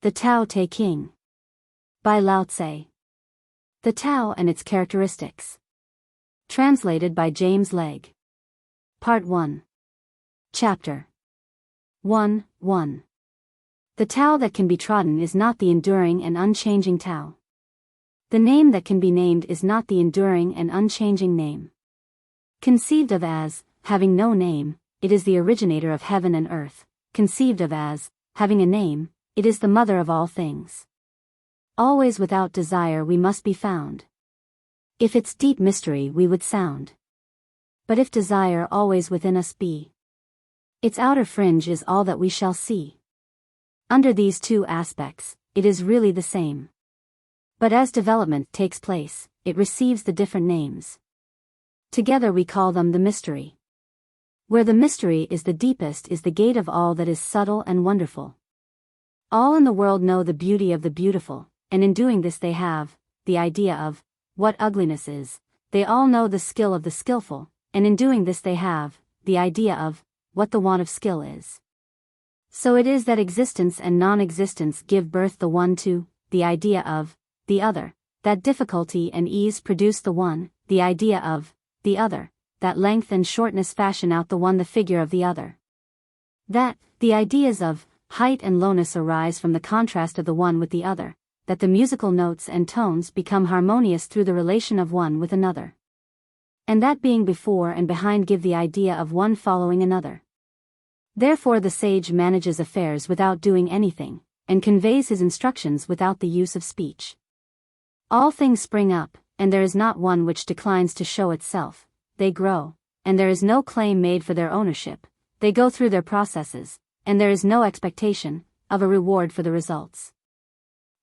The Tao Te King. By Lao-Tse. The Tao and its Characteristics. Translated by James Legge. Part 1. Chapter 1:1. The Tao that can be trodden is not the enduring and unchanging Tao. The name that can be named is not the enduring and unchanging name. Conceived of as having no name, it is the originator of heaven and earth. Conceived of as having a name, it is the mother of all things. Always without desire we must be found. If its deep mystery we would sound. But if desire always within us be, its outer fringe is all that we shall see. Under these two aspects, it is really the same. But as development takes place, it receives the different names. Together we call them the mystery. Where the mystery is the deepest is the gate of all that is subtle and wonderful. All in the world know the beauty of the beautiful, and in doing this they have the idea of what ugliness is. They all know the skill of the skillful, and in doing this they have the idea of what the want of skill is. So it is that existence and non-existence give birth the one to the idea of the other, that difficulty and ease produce the one, the idea of the other, that length and shortness fashion out the one, the figure of the other. That the ideas of height and lowness arise from the contrast of the one with the other, that the musical notes and tones become harmonious through the relation of one with another. And that being before and behind give the idea of one following another. Therefore the sage manages affairs without doing anything, and conveys his instructions without the use of speech. All things spring up, and there is not one which declines to show itself. They grow, and there is no claim made for their ownership. They go through their processes, and there is no expectation of a reward for the results.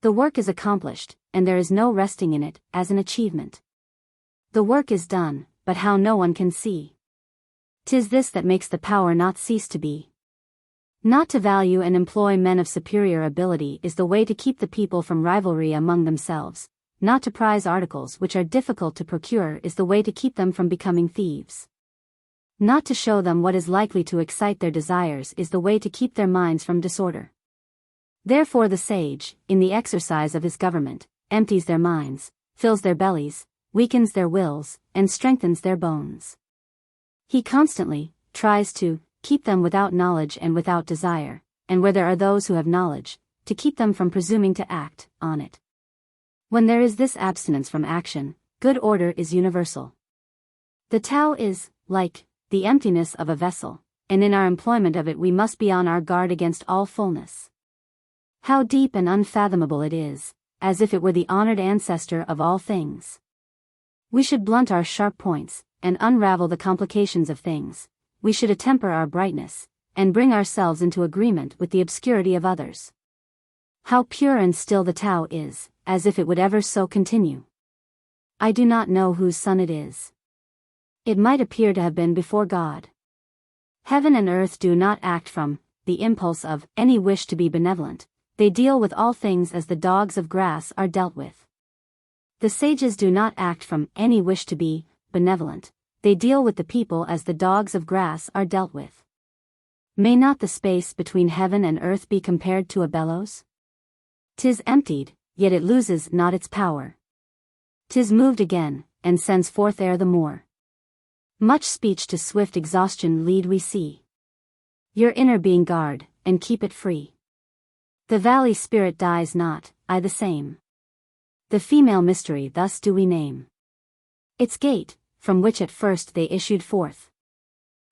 The work is accomplished, and there is no resting in it as an achievement. The work is done, but how no one can see. 'Tis this that makes the power not cease to be. Not to value and employ men of superior ability is the way to keep the people from rivalry among themselves. Not to prize articles which are difficult to procure is the way to keep them from becoming thieves. Not to show them what is likely to excite their desires is the way to keep their minds from disorder. Therefore the sage, in the exercise of his government, empties their minds, fills their bellies, weakens their wills, and strengthens their bones. He constantly tries to keep them without knowledge and without desire, and where there are those who have knowledge, to keep them from presuming to act on it. When there is this abstinence from action, good order is universal. The Tao is like the emptiness of a vessel, and in our employment of it we must be on our guard against all fullness. How deep and unfathomable it is, as if it were the honored ancestor of all things. We should blunt our sharp points, and unravel the complications of things. We should attemper our brightness, and bring ourselves into agreement with the obscurity of others. How pure and still the Tao is, as if it would ever so continue. I do not know whose son it is. It might appear to have been before God. Heaven and earth do not act from the impulse of any wish to be benevolent. They deal with all things as the dogs of grass are dealt with. The sages do not act from any wish to be benevolent. They deal with the people as the dogs of grass are dealt with. May not the space between heaven and earth be compared to a bellows? 'Tis emptied, yet it loses not its power. 'Tis moved again, and sends forth air the more. Much speech to swift exhaustion lead we see. Your inner being guard, and keep it free. The valley spirit dies not, I the same. The female mystery thus do we name. Its gate, from which at first they issued forth,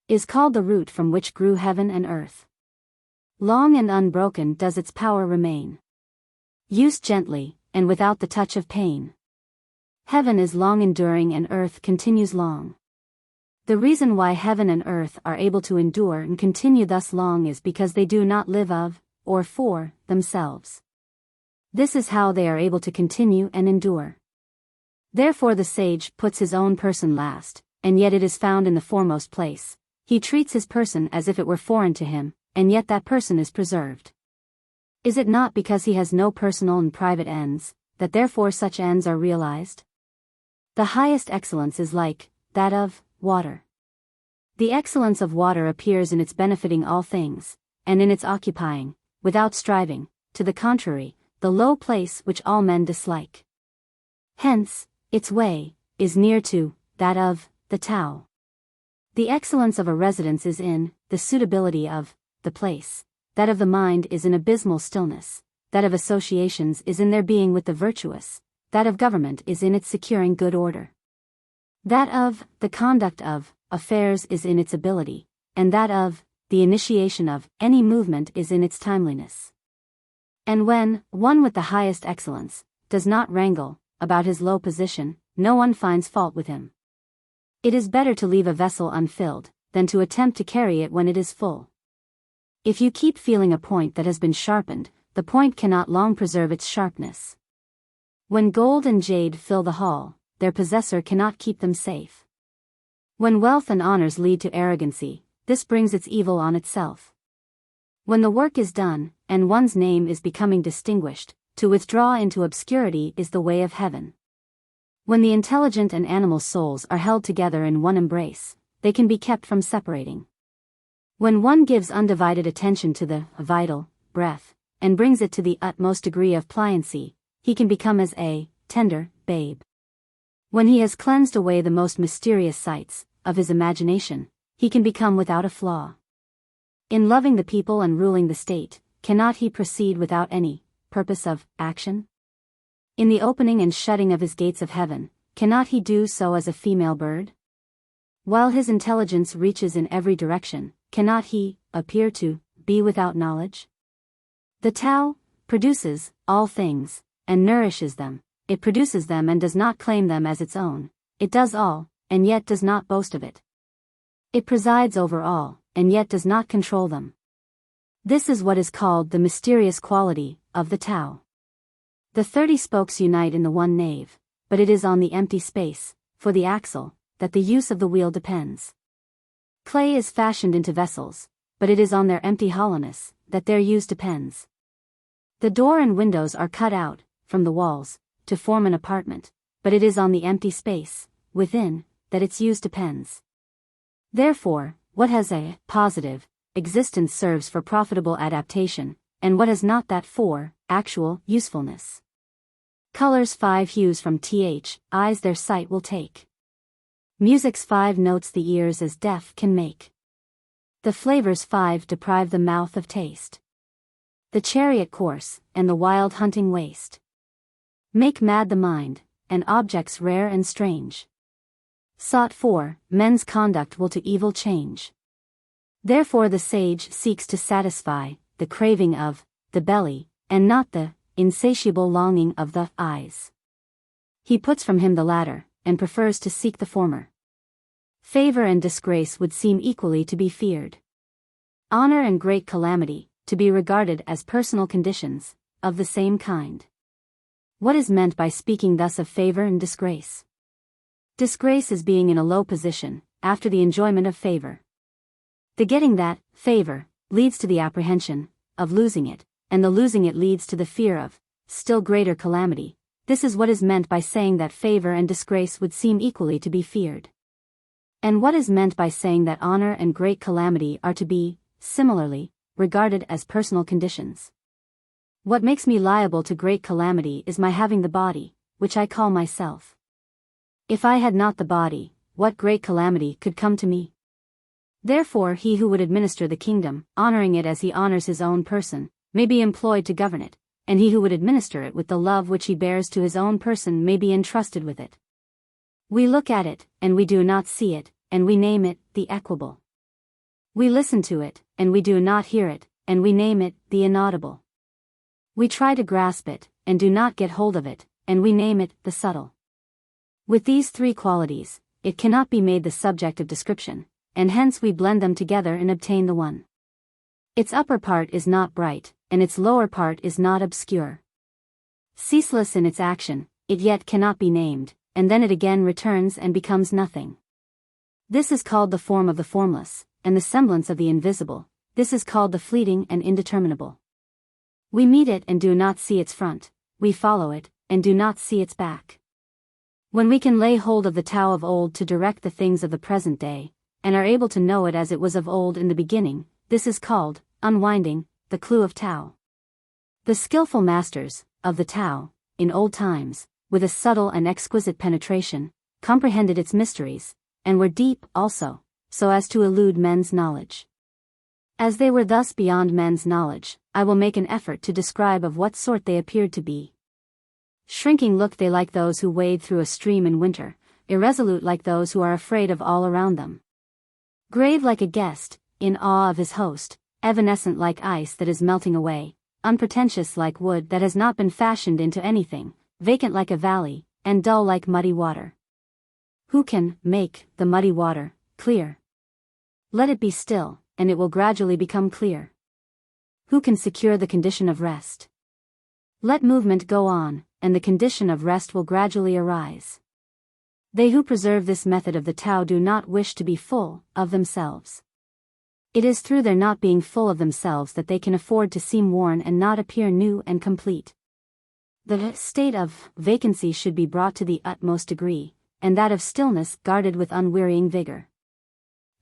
is called the root from which grew heaven and earth. Long and unbroken does its power remain, used gently, and without the touch of pain. Heaven is long enduring and earth continues long. The reason why heaven and earth are able to endure and continue thus long is because they do not live of, or for, themselves. This is how they are able to continue and endure. Therefore the sage puts his own person last, and yet it is found in the foremost place. He treats his person as if it were foreign to him, and yet that person is preserved. Is it not because he has no personal and private ends, that therefore such ends are realized? The highest excellence is like that of water. The excellence of water appears in its benefiting all things, and in its occupying, without striving, to the contrary, the low place which all men dislike. Hence, its way is near to that of the Tao. The excellence of a residence is in the suitability of the place. That of the mind is in abysmal stillness. That of associations is in their being with the virtuous. That of government is in its securing good order. That of the conduct of affairs is in its ability, and that of the initiation of any movement is in its timeliness. And when one with the highest excellence does not wrangle about his low position, no one finds fault with him. It is better to leave a vessel unfilled than to attempt to carry it when it is full. If you keep feeling a point that has been sharpened, the point cannot long preserve its sharpness. When gold and jade fill the hall, their possessor cannot keep them safe. When wealth and honors lead to arrogancy, this brings its evil on itself. When the work is done, and one's name is becoming distinguished, to withdraw into obscurity is the way of heaven. When the intelligent and animal souls are held together in one embrace, they can be kept from separating. When one gives undivided attention to the vital breath, and brings it to the utmost degree of pliancy, he can become as a tender babe. When he has cleansed away the most mysterious sights of his imagination, he can become without a flaw. In loving the people and ruling the state, cannot he proceed without any purpose of action? In the opening and shutting of his gates of heaven, cannot he do so as a female bird? While his intelligence reaches in every direction, cannot he appear to be without knowledge? The Tao produces all things, and nourishes them. It produces them and does not claim them as its own. It does all, and yet does not boast of it. It presides over all, and yet does not control them. This is what is called the mysterious quality of the Tao. The 30 spokes unite in the one nave, but it is on the empty space, for the axle, that the use of the wheel depends. Clay is fashioned into vessels, but it is on their empty hollowness that their use depends. The door and windows are cut out from the walls to form an apartment, but it is on the empty space within that its use depends. Therefore, what has a positive existence serves for profitable adaptation, and what has not that for actual usefulness. Colors 5 hues from eyes their sight will take. Music's 5 notes the ears as deaf can make. The flavors 5 deprive the mouth of taste. The chariot course, and the wild hunting waste. Make mad the mind, and objects rare and strange. Sought for, men's conduct will to evil change. Therefore the sage seeks to satisfy the craving of the belly, and not the insatiable longing of the eyes. He puts from him the latter, and prefers to seek the former. Favor and disgrace would seem equally to be feared. Honor and great calamity, to be regarded as personal conditions, of the same kind. What is meant by speaking thus of favor and disgrace? Disgrace is being in a low position, after the enjoyment of favor. The getting that favor leads to the apprehension of losing it, and the losing it leads to the fear of still greater calamity. This is what is meant by saying that favor and disgrace would seem equally to be feared. And what is meant by saying that honor and great calamity are to be, similarly, regarded as personal conditions? What makes me liable to great calamity is my having the body, which I call myself. If I had not the body, what great calamity could come to me? Therefore he who would administer the kingdom, honoring it as he honors his own person, may be employed to govern it, and he who would administer it with the love which he bears to his own person may be entrusted with it. We look at it, and we do not see it, and we name it the equable. We listen to it, and we do not hear it, and we name it the inaudible. We try to grasp it, and do not get hold of it, and we name it the subtle. With these 3 qualities, it cannot be made the subject of description, and hence we blend them together and obtain the one. Its upper part is not bright, and its lower part is not obscure. Ceaseless in its action, it yet cannot be named, and then it again returns and becomes nothing. This is called the form of the formless, and the semblance of the invisible. This is called the fleeting and indeterminable. We meet it and do not see its front, we follow it, and do not see its back. When we can lay hold of the Tao of old to direct the things of the present day, and are able to know it as it was of old in the beginning, this is called unwinding the clue of Tao. The skillful masters of the Tao, in old times, with a subtle and exquisite penetration, comprehended its mysteries, and were deep also, so as to elude men's knowledge. As they were thus beyond men's knowledge, I will make an effort to describe of what sort they appeared to be. Shrinking looked they like those who wade through a stream in winter, irresolute like those who are afraid of all around them. Grave like a guest, in awe of his host, evanescent like ice that is melting away, unpretentious like wood that has not been fashioned into anything, vacant like a valley, and dull like muddy water. Who can make the muddy water clear? Let it be still, and it will gradually become clear. Who can secure the condition of rest? Let movement go on, and the condition of rest will gradually arise. They who preserve this method of the Tao do not wish to be full of themselves. It is through their not being full of themselves that they can afford to seem worn and not appear new and complete. The state of vacancy should be brought to the utmost degree, and that of stillness guarded with unwearying vigor.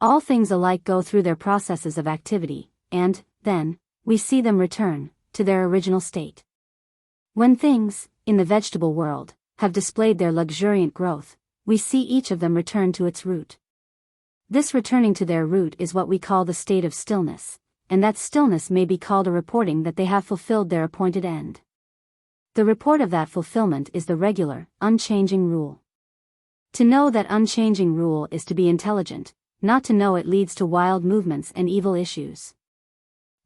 All things alike go through their processes of activity, and, then, we see them return to their original state. When things, in the vegetable world, have displayed their luxuriant growth, we see each of them return to its root. This returning to their root is what we call the state of stillness, and that stillness may be called a reporting that they have fulfilled their appointed end. The report of that fulfillment is the regular, unchanging rule. To know that unchanging rule is to be intelligent, not to know it leads to wild movements and evil issues.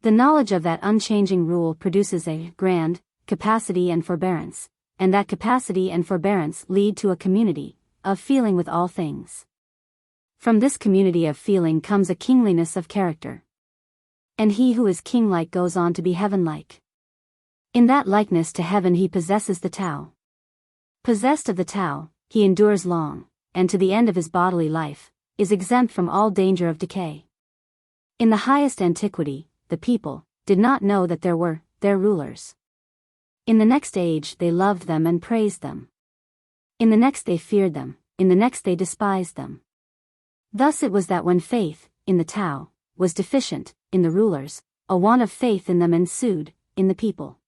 The knowledge of that unchanging rule produces a grand capacity and forbearance, and that capacity and forbearance lead to a community of feeling with all things. From this community of feeling comes a kingliness of character. And he who is king-like goes on to be heaven-like. In that likeness to heaven he possesses the Tao. Possessed of the Tao, he endures long, and to the end of his bodily life, is exempt from all danger of decay. In the highest antiquity, the people did not know that there were their rulers. In the next age they loved them and praised them. In the next they feared them, in the next they despised them. Thus it was that when faith, in the Tao, was deficient, in the rulers, a want of faith in them ensued, in the people.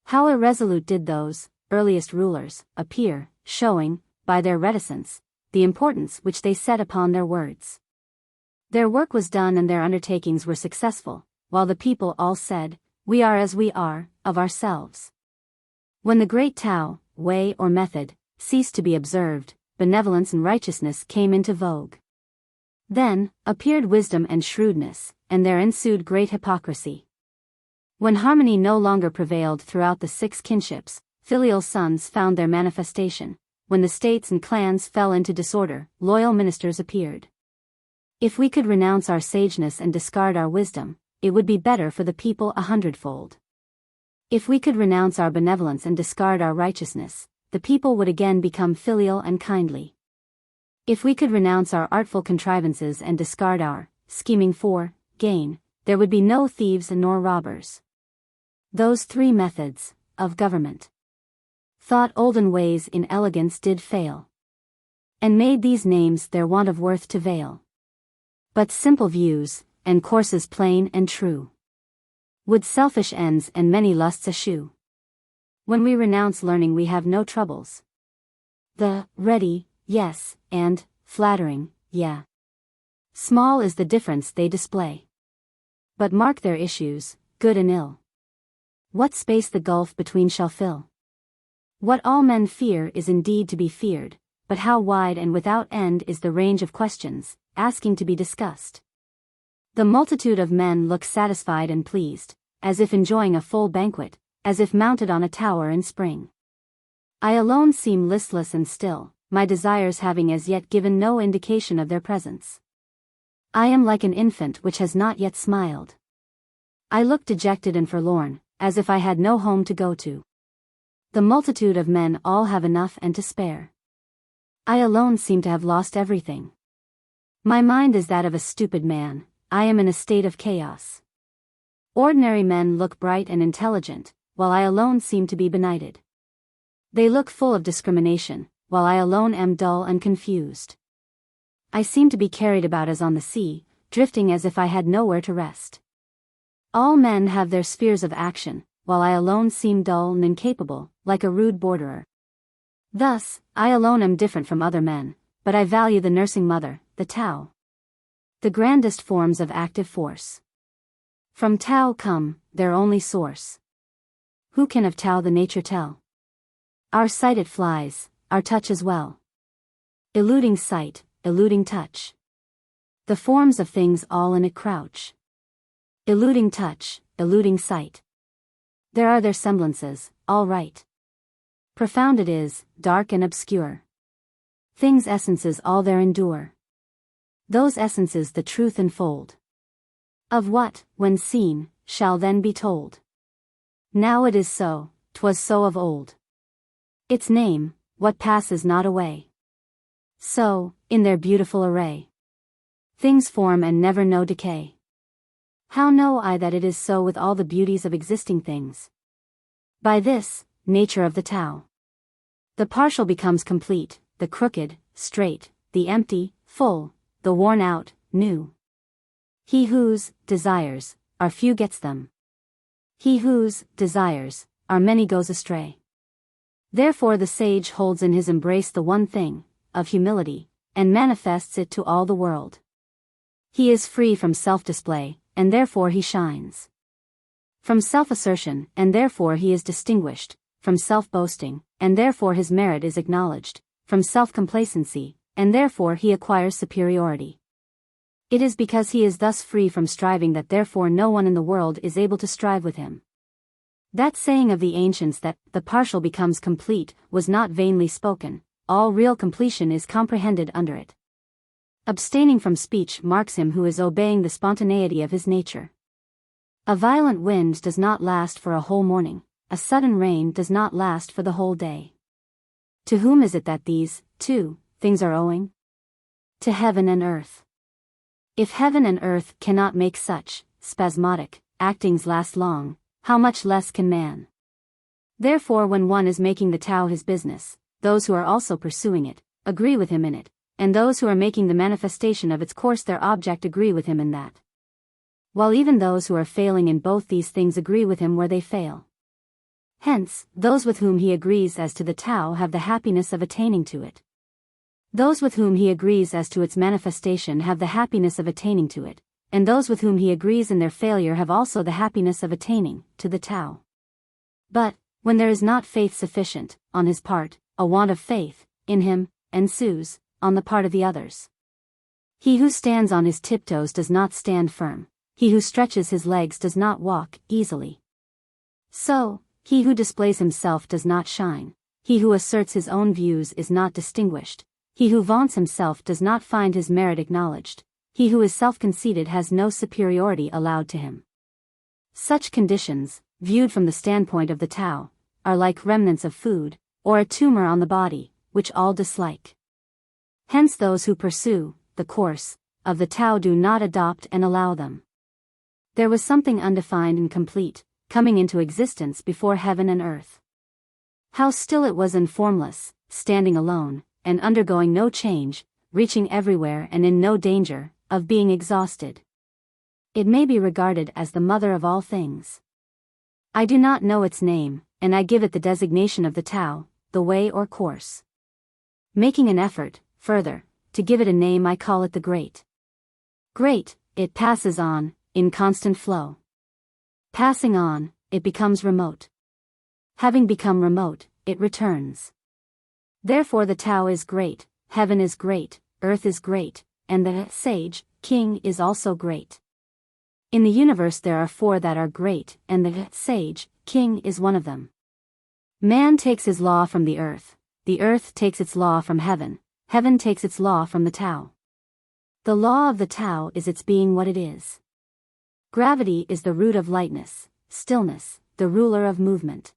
How irresolute did those earliest rulers appear, showing, by their reticence, the importance which they set upon their words. Their work was done and their undertakings were successful, while the people all said, "We are as we are, of ourselves." When the great Tao, way or method, ceased to be observed, benevolence and righteousness came into vogue. Then appeared wisdom and shrewdness, and there ensued great hypocrisy. When harmony no longer prevailed throughout the six kinships, filial sons found their manifestation. When the states and clans fell into disorder, loyal ministers appeared. If we could renounce our sageness and discard our wisdom, it would be better for the people 100-fold. If we could renounce our benevolence and discard our righteousness, the people would again become filial and kindly. If we could renounce our artful contrivances and discard our scheming for gain, there would be no thieves nor robbers. Those three methods of government thought olden ways in elegance did fail, and made these names their want of worth to veil. But simple views, and courses plain and true, would selfish ends and many lusts eschew. When we renounce learning we have no troubles. The ready, yes, and flattering, yeah. Small is the difference they display. But mark their issues, good and ill. What space the gulf between shall fill. What all men fear is indeed to be feared, but how wide and without end is the range of questions, asking to be discussed. The multitude of men look satisfied and pleased, as if enjoying a full banquet, as if mounted on a tower in spring. I alone seem listless and still, my desires having as yet given no indication of their presence. I am like an infant which has not yet smiled. I look dejected and forlorn, as if I had no home to go to. The multitude of men all have enough and to spare. I alone seem to have lost everything. My mind is that of a stupid man, I am in a state of chaos. Ordinary men look bright and intelligent, while I alone seem to be benighted. They look full of discrimination, while I alone am dull and confused. I seem to be carried about as on the sea, drifting as if I had nowhere to rest. All men have their spheres of action, while I alone seem dull and incapable, like a rude borderer. Thus, I alone am different from other men, but I value the nursing mother, the Tao. The grandest forms of active force. From Tao come, their only source. Who can of Tao the nature tell? Our sight it flies, our touch as well. Eluding sight, eluding touch. The forms of things all in it crouch. Eluding touch, eluding sight. There are their semblances, all right. Profound it is, dark and obscure. Things' essences all there endure. Those essences the truth enfold. Of what, when seen, shall then be told. Now it is so, 'twas so of old. Its name, what passes not away. So, in their beautiful array, things form and never know decay. How know I that it is so with all the beauties of existing things? By this, nature of the Tao. The partial becomes complete, the crooked, straight, the empty, full, the worn out, new. He whose desires are few gets them. He whose desires are many goes astray. Therefore the sage holds in his embrace the one thing, of humility, and manifests it to all the world. He is free from self-display, and therefore he shines. From self-assertion, and therefore he is distinguished, from self-boasting, and therefore his merit is acknowledged, from self-complacency, and therefore he acquires superiority. It is because he is thus free from striving that therefore no one in the world is able to strive with him. That saying of the ancients that the partial becomes complete was not vainly spoken. All real completion is comprehended under it. Abstaining from speech marks him who is obeying the spontaneity of his nature. A violent wind does not last for a whole morning, a sudden rain does not last for the whole day. To whom is it that these, too, things are owing? To heaven and earth. If heaven and earth cannot make such spasmodic actings last long, how much less can man? Therefore when one is making the Tao his business, those who are also pursuing it, agree with him in it, and those who are making the manifestation of its course their object agree with him in that. While even those who are failing in both these things agree with him where they fail. Hence, those with whom he agrees as to the Tao have the happiness of attaining to it. Those with whom he agrees as to its manifestation have the happiness of attaining to it, and those with whom he agrees in their failure have also the happiness of attaining to the Tao. But, when there is not faith sufficient, on his part, a want of faith, in him, ensues, on the part of the others. He who stands on his tiptoes does not stand firm, he who stretches his legs does not walk easily. So, he who displays himself does not shine, he who asserts his own views is not distinguished, he who vaunts himself does not find his merit acknowledged, he who is self-conceited has no superiority allowed to him. Such conditions, viewed from the standpoint of the Tao, are like remnants of food, or a tumor on the body, which all dislike. Hence those who pursue the course of the Tao do not adopt and allow them. There was something undefined and complete, coming into existence before heaven and earth. How still it was and formless, standing alone, and undergoing no change, reaching everywhere and in no danger of being exhausted. It may be regarded as the mother of all things. I do not know its name, and I give it the designation of the Tao, the way or course. Making an effort, further, to give it a name I call it the Great. Great, it passes on, in constant flow. Passing on, it becomes remote. Having become remote, it returns. Therefore the Tao is great, heaven is great, earth is great, and the sage, king is also great. In the universe there are four that are great, and the sage, king is one of them. Man takes his law from the earth takes its law from heaven takes its law from the Tao. The law of the Tao is its being what it is. Gravity is the root of lightness, stillness, the ruler of movement.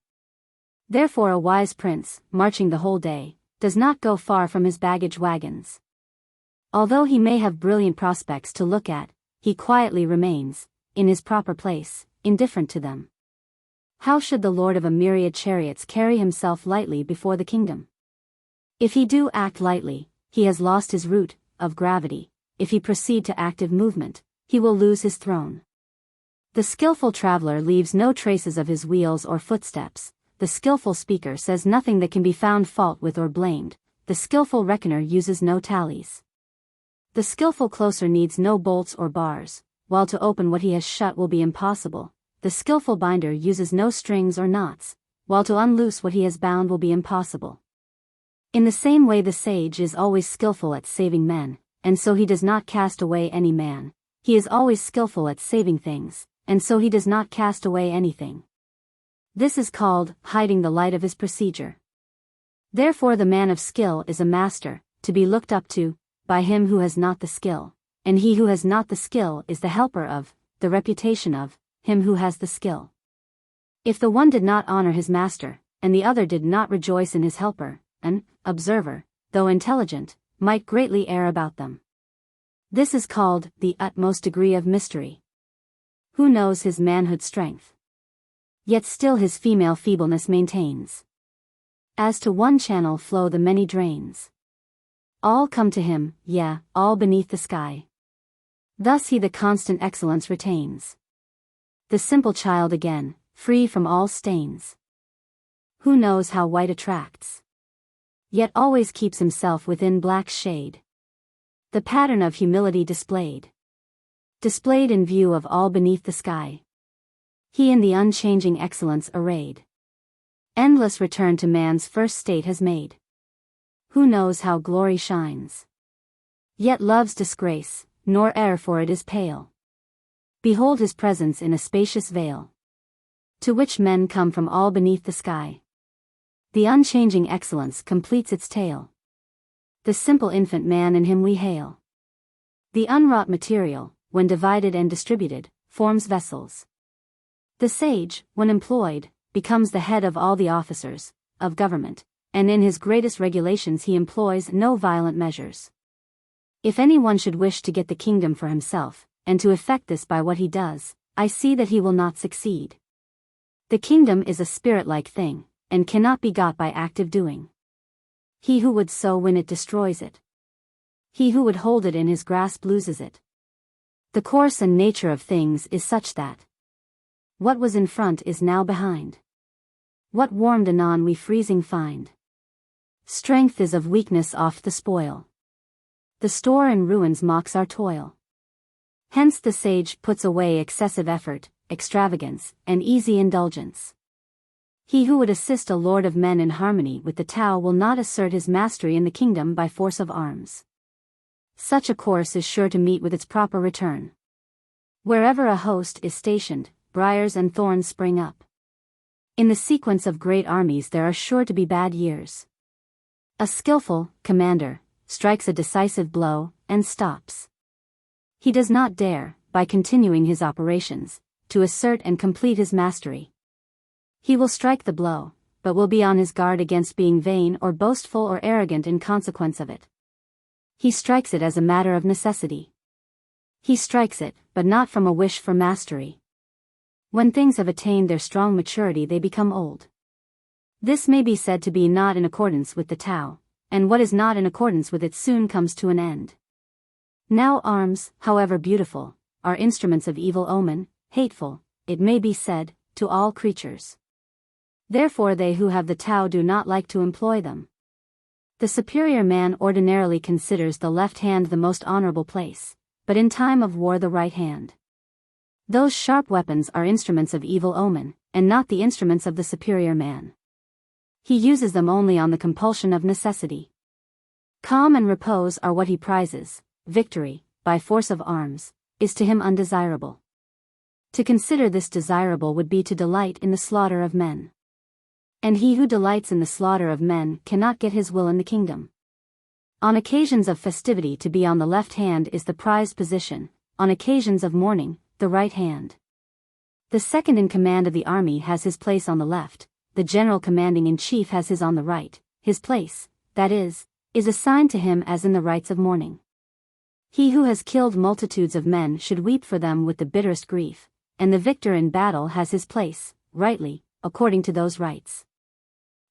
Therefore a wise prince, marching the whole day, does not go far from his baggage wagons. Although he may have brilliant prospects to look at, he quietly remains, in his proper place, indifferent to them. How should the lord of a myriad chariots carry himself lightly before the kingdom? If he do act lightly, he has lost his root of gravity. If he proceed to active movement, he will lose his throne. The skillful traveler leaves no traces of his wheels or footsteps. The skillful speaker says nothing that can be found fault with or blamed. The skillful reckoner uses no tallies. The skillful closer needs no bolts or bars, while to open what he has shut will be impossible. The skillful binder uses no strings or knots, while to unloose what he has bound will be impossible. In the same way the sage is always skillful at saving men, and so he does not cast away any man. He is always skillful at saving things, and so he does not cast away anything. This is called hiding the light of his procedure. Therefore the man of skill is a master, to be looked up to, by him who has not the skill, and he who has not the skill is the helper of, the reputation of, him who has the skill. If the one did not honor his master, and the other did not rejoice in his helper, an observer, though intelligent, might greatly err about them. This is called the utmost degree of mystery. Who knows his manhood strength? Yet still his female feebleness maintains. As to one channel flow the many drains. All come to him, yea, all beneath the sky. Thus he the constant excellence retains. The simple child again, free from all stains. Who knows how white attracts? Yet always keeps himself within black shade. The pattern of humility displayed. Displayed in view of all beneath the sky. He in the unchanging excellence arrayed. Endless return to man's first state has made. Who knows how glory shines? Yet love's disgrace, nor err for it is pale. Behold his presence in a spacious vale, to which men come from all beneath the sky. The unchanging excellence completes its tale. The simple infant man in him we hail. The unwrought material, when divided and distributed, forms vessels. The sage, when employed, becomes the head of all the officers of government, and in his greatest regulations he employs no violent measures. If any one should wish to get the kingdom for himself, and to effect this by what he does, I see that he will not succeed. The kingdom is a spirit-like thing, and cannot be got by active doing. He who would so win it destroys it. He who would hold it in his grasp loses it. The course and nature of things is such that what was in front is now behind. What warmed anon we freezing find. Strength is of weakness oft the spoil. The store in ruins mocks our toil. Hence the sage puts away excessive effort, extravagance, and easy indulgence. He who would assist a lord of men in harmony with the Tao will not assert his mastery in the kingdom by force of arms. Such a course is sure to meet with its proper return. Wherever a host is stationed, briars and thorns spring up. In the sequence of great armies there are sure to be bad years. A skillful commander strikes a decisive blow and stops. He does not dare, by continuing his operations, to assert and complete his mastery. He will strike the blow, but will be on his guard against being vain or boastful or arrogant in consequence of it. He strikes it as a matter of necessity. He strikes it, but not from a wish for mastery. When things have attained their strong maturity they become old. This may be said to be not in accordance with the Tao, and what is not in accordance with it soon comes to an end. Now arms, however beautiful, are instruments of evil omen, hateful, it may be said, to all creatures. Therefore they who have the Tao do not like to employ them. The superior man ordinarily considers the left hand the most honorable place, but in time of war the right hand. Those sharp weapons are instruments of evil omen, and not the instruments of the superior man. He uses them only on the compulsion of necessity. Calm and repose are what he prizes. Victory, by force of arms, is to him undesirable. To consider this desirable would be to delight in the slaughter of men. And he who delights in the slaughter of men cannot get his will in the kingdom. On occasions of festivity to be on the left hand is the prized position, on occasions of mourning, the right hand. The second in command of the army has his place on the left, the general commanding in chief has his on the right, his place, that is assigned to him as in the rites of mourning. He who has killed multitudes of men should weep for them with the bitterest grief, and the victor in battle has his place, rightly, according to those rites.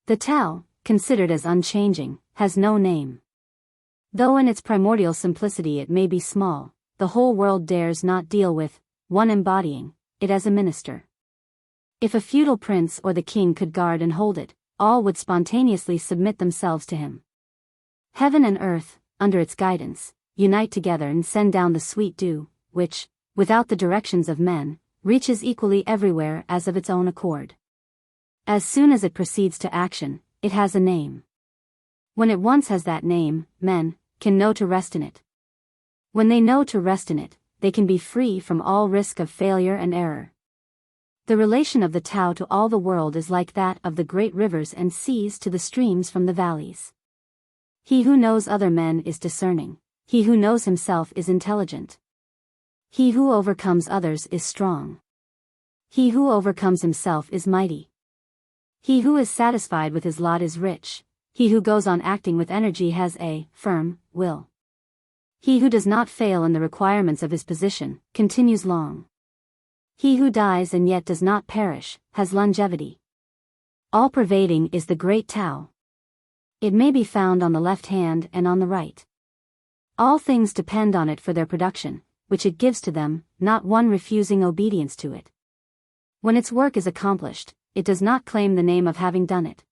The Tao, considered as unchanging, has no name. Though in its primordial simplicity it may be small, the whole world dares not deal with one embodying it as a minister. If a feudal prince or the king could guard and hold it, all would spontaneously submit themselves to him. Heaven and earth, under its guidance, unite together and send down the sweet dew, which, without the directions of men, reaches equally everywhere as of its own accord. As soon as it proceeds to action, it has a name. When it once has that name, men can know to rest in it. When they know to rest in it, they can be free from all risk of failure and error. The relation of the Tao to all the world is like that of the great rivers and seas to the streams from the valleys. He who knows other men is discerning. He who knows himself is intelligent. He who overcomes others is strong. He who overcomes himself is mighty. He who is satisfied with his lot is rich. He who goes on acting with energy has a firm will. He who does not fail in the requirements of his position continues long. He who dies and yet does not perish has longevity. All-pervading is the great Tao. It may be found on the left hand and on the right. All things depend on it for their production, which it gives to them, not one refusing obedience to it. When its work is accomplished, it does not claim the name of having done it.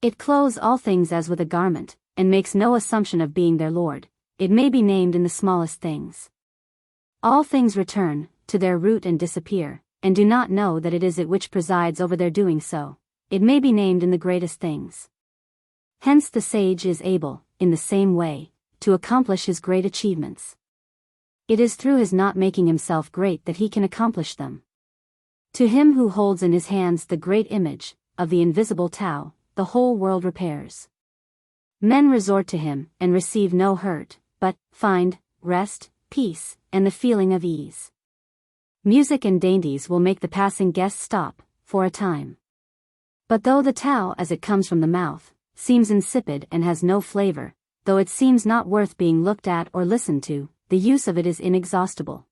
It clothes all things as with a garment, and makes no assumption of being their lord. It may be named in the smallest things. All things return to their root and disappear, and do not know that it is it which presides over their doing so. It may be named in the greatest things. Hence the sage is able, in the same way, to accomplish his great achievements. It is through his not making himself great that he can accomplish them. To him who holds in his hands the great image of the invisible Tao, the whole world repairs. Men resort to him and receive no hurt, but find rest, peace, and the feeling of ease. Music and dainties will make the passing guest stop, for a time. But though the Tao as it comes from the mouth, seems insipid and has no flavor, though it seems not worth being looked at or listened to, the use of it is inexhaustible.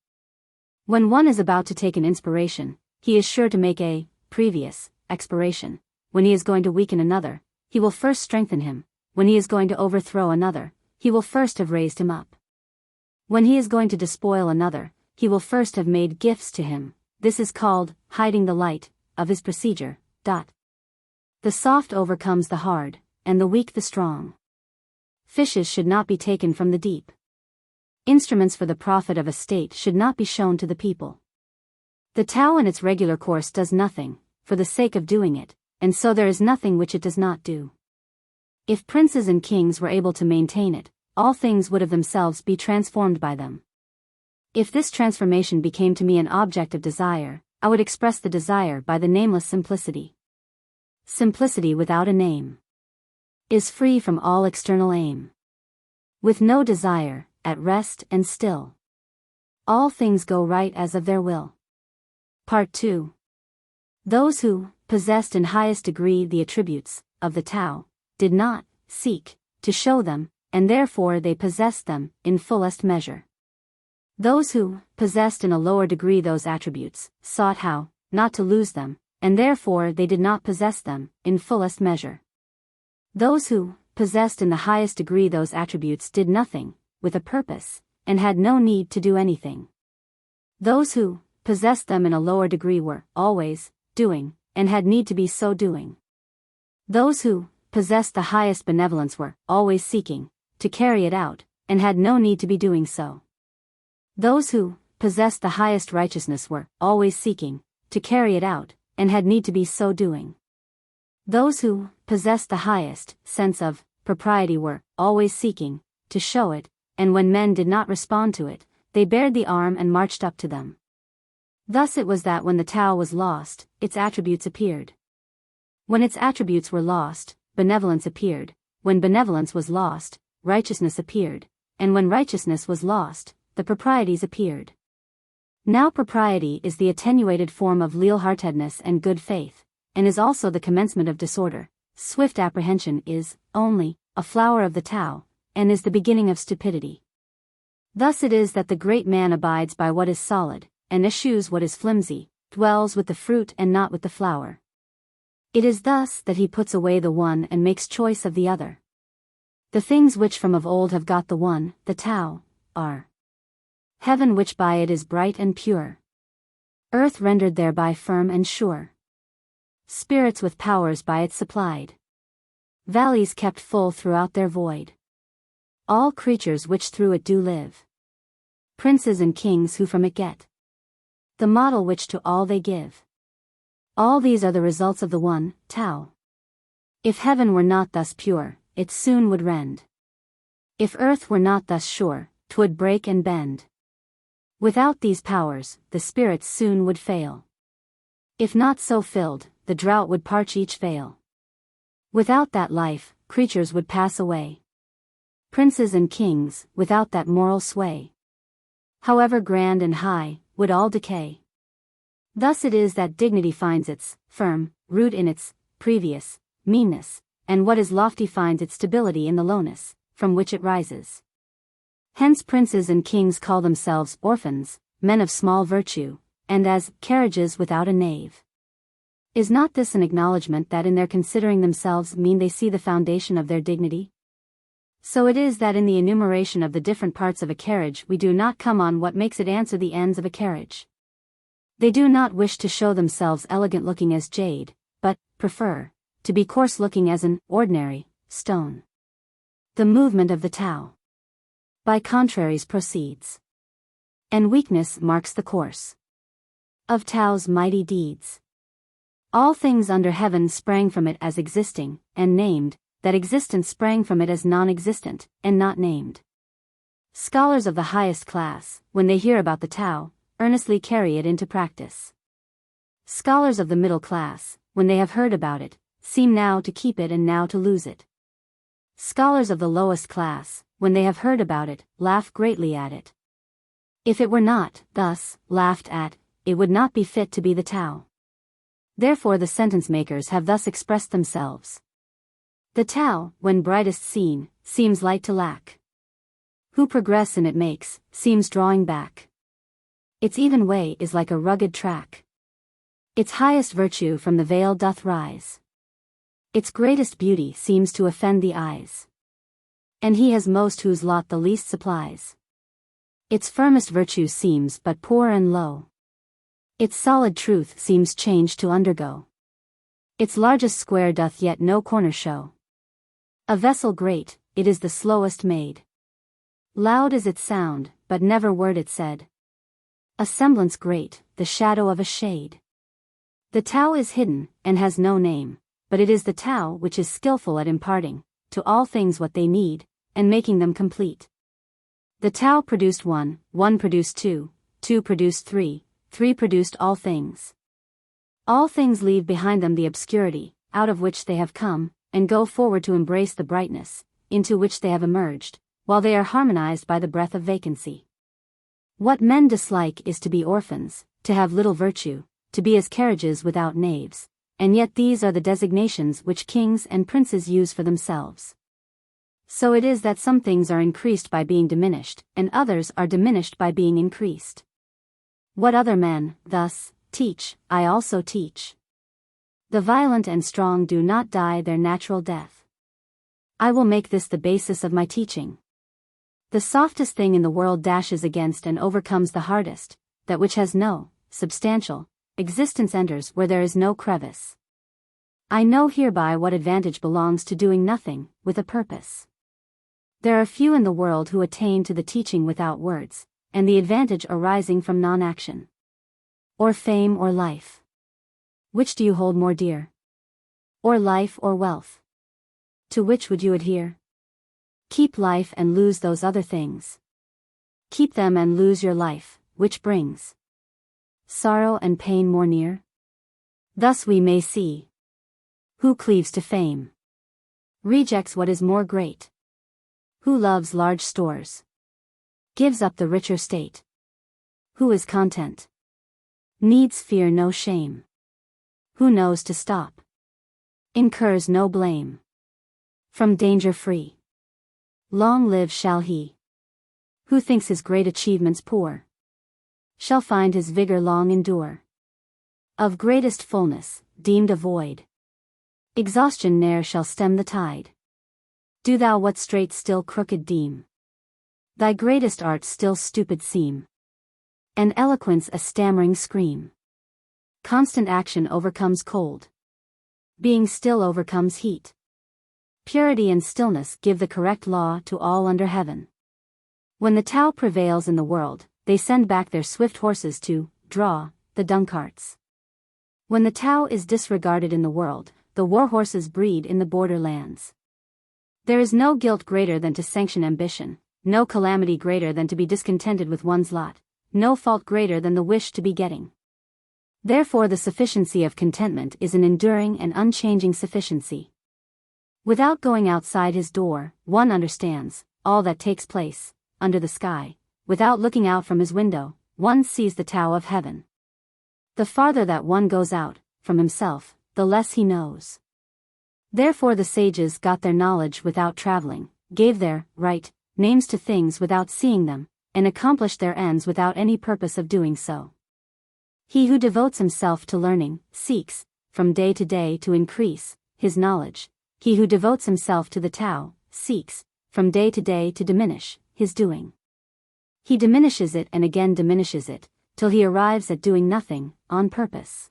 When one is about to take an inspiration, he is sure to make a previous expiration. When he is going to weaken another, he will first strengthen him. When he is going to overthrow another, he will first have raised him up. When he is going to despoil another, he will first have made gifts to him. This is called hiding the light of his procedure. The soft overcomes the hard, and the weak the strong. Fishes should not be taken from the deep. Instruments for the profit of a state should not be shown to the people. The Tao in its regular course does nothing, for the sake of doing it, and so there is nothing which it does not do. If princes and kings were able to maintain it, all things would of themselves be transformed by them. If this transformation became to me an object of desire, I would express the desire by the nameless simplicity. Simplicity without a name is free from all external aim. With no desire, at rest and still, all things go right as of their will. Part 2. Those who possessed in highest degree the attributes of the Tao did not seek to show them, and therefore they possessed them in fullest measure. Those who possessed in a lower degree those attributes sought how not to lose them, and therefore they did not possess them in fullest measure. Those who possessed in the highest degree those attributes did nothing with a purpose, and had no need to do anything. Those who possessed them in a lower degree were always doing, and had need to be so doing. Those who possessed the highest benevolence were always seeking to carry it out, and had no need to be doing so. Those who possessed the highest righteousness were always seeking to carry it out, and had need to be so doing. Those who possessed the highest sense of propriety were always seeking to show it, and when men did not respond to it, they bared the arm and marched up to them. Thus it was that when the Tao was lost, its attributes appeared. When its attributes were lost, benevolence appeared. When benevolence was lost, righteousness appeared. And when righteousness was lost, the proprieties appeared. Now propriety is the attenuated form of leal-heartedness and good faith, and is also the commencement of disorder. Swift apprehension is, only, a flower of the Tao, and is the beginning of stupidity. Thus it is that the great man abides by what is solid, and eschews what is flimsy, dwells with the fruit and not with the flower. It is thus that he puts away the one and makes choice of the other. The things which from of old have got the one, the Tao, are heaven which by it is bright and pure, Earth rendered thereby firm and sure. Spirits with powers by it supplied. Valleys kept full throughout their void. All creatures which through it do live. Princes and kings who from it get. The model which to all they give. All these are the results of the one, Tao. If heaven were not thus pure, it soon would rend. If earth were not thus sure, 'twould break and bend. Without these powers, the spirits soon would fail. If not so filled, the drought would parch each vale. Without that life, creatures would pass away. Princes and kings, without that moral sway, however grand and high, would all decay. Thus it is that dignity finds its firm root in its previous meanness, and what is lofty finds its stability in the lowness from which it rises. Hence princes and kings call themselves orphans, men of small virtue, and as carriages without a nave. Is not this an acknowledgment that in their considering themselves mean they see the foundation of their dignity? So it is that in the enumeration of the different parts of a carriage we do not come on what makes it answer the ends of a carriage. They do not wish to show themselves elegant looking as jade, but prefer to be coarse looking as an ordinary stone. The movement of the Tao by contraries proceeds, and weakness marks the course of Tao's mighty deeds. All things under heaven sprang from it as existing, and named, that existence sprang from it as non-existent, and not named. Scholars of the highest class, when they hear about the Tao, earnestly carry it into practice. Scholars of the middle class, when they have heard about it, seem now to keep it and now to lose it. Scholars of the lowest class, when they have heard about it, laugh greatly at it. If it were not, thus, laughed at, it would not be fit to be the Tao. Therefore the sentence makers have thus expressed themselves. The Tao, when brightest seen, seems light to lack. Who progress in it makes, seems drawing back. Its even way is like a rugged track. Its highest virtue from the veil doth rise. Its greatest beauty seems to offend the eyes. And he has most whose lot the least supplies. Its firmest virtue seems but poor and low. Its solid truth seems change to undergo. Its largest square doth yet no corner show. A vessel great, it is the slowest made. Loud is its sound, but never word it said. A semblance great, the shadow of a shade. The Tao is hidden, and has no name, but it is the Tao which is skillful at imparting to all things what they need, and making them complete. The Tao produced one, one produced two, two produced three, three produced all things. All things leave behind them the obscurity, out of which they have come, and go forward to embrace the brightness, into which they have emerged, while they are harmonized by the breath of vacancy. What men dislike is to be orphans, to have little virtue, to be as carriages without naves, and yet these are the designations which kings and princes use for themselves. So it is that some things are increased by being diminished, and others are diminished by being increased. What other men, thus, teach, I also teach. The violent and strong do not die their natural death. I will make this the basis of my teaching. The softest thing in the world dashes against and overcomes the hardest, that which has no substantial existence enters where there is no crevice. I know hereby what advantage belongs to doing nothing, with a purpose. There are few in the world who attain to the teaching without words, and the advantage arising from non-action. Or fame or life. Which do you hold more dear? Or life or wealth? To which would you adhere? Keep life and lose those other things. Keep them and lose your life, which brings sorrow and pain more near. Thus we may see. Who cleaves to fame rejects what is more great. Who loves large stores gives up the richer state. Who is content needs fear no shame. Who knows to stop incurs no blame. From danger free, long live shall he. Who thinks his great achievements poor shall find his vigor long endure. Of greatest fullness, deemed a void, exhaustion ne'er shall stem the tide. Do thou what straight still crooked deem. Thy greatest art still stupid seem, and eloquence a stammering scream. Constant action overcomes cold. Being still overcomes heat. Purity and stillness give the correct law to all under heaven. When the Tao prevails in the world, they send back their swift horses to draw the dung carts. When the Tao is disregarded in the world, the war horses breed in the borderlands. There is no guilt greater than to sanction ambition, no calamity greater than to be discontented with one's lot, no fault greater than the wish to be getting. Therefore the sufficiency of contentment is an enduring and unchanging sufficiency. Without going outside his door, one understands all that takes place under the sky. Without looking out from his window, one sees the Tao of heaven. The farther that one goes out from himself, the less he knows. Therefore the sages got their knowledge without traveling, gave their right names to things without seeing them, and accomplished their ends without any purpose of doing so. He who devotes himself to learning seeks, from day to day, to increase his knowledge. He who devotes himself to the Tao seeks, from day to day, to diminish his doing. He diminishes it and again diminishes it, till he arrives at doing nothing, on purpose.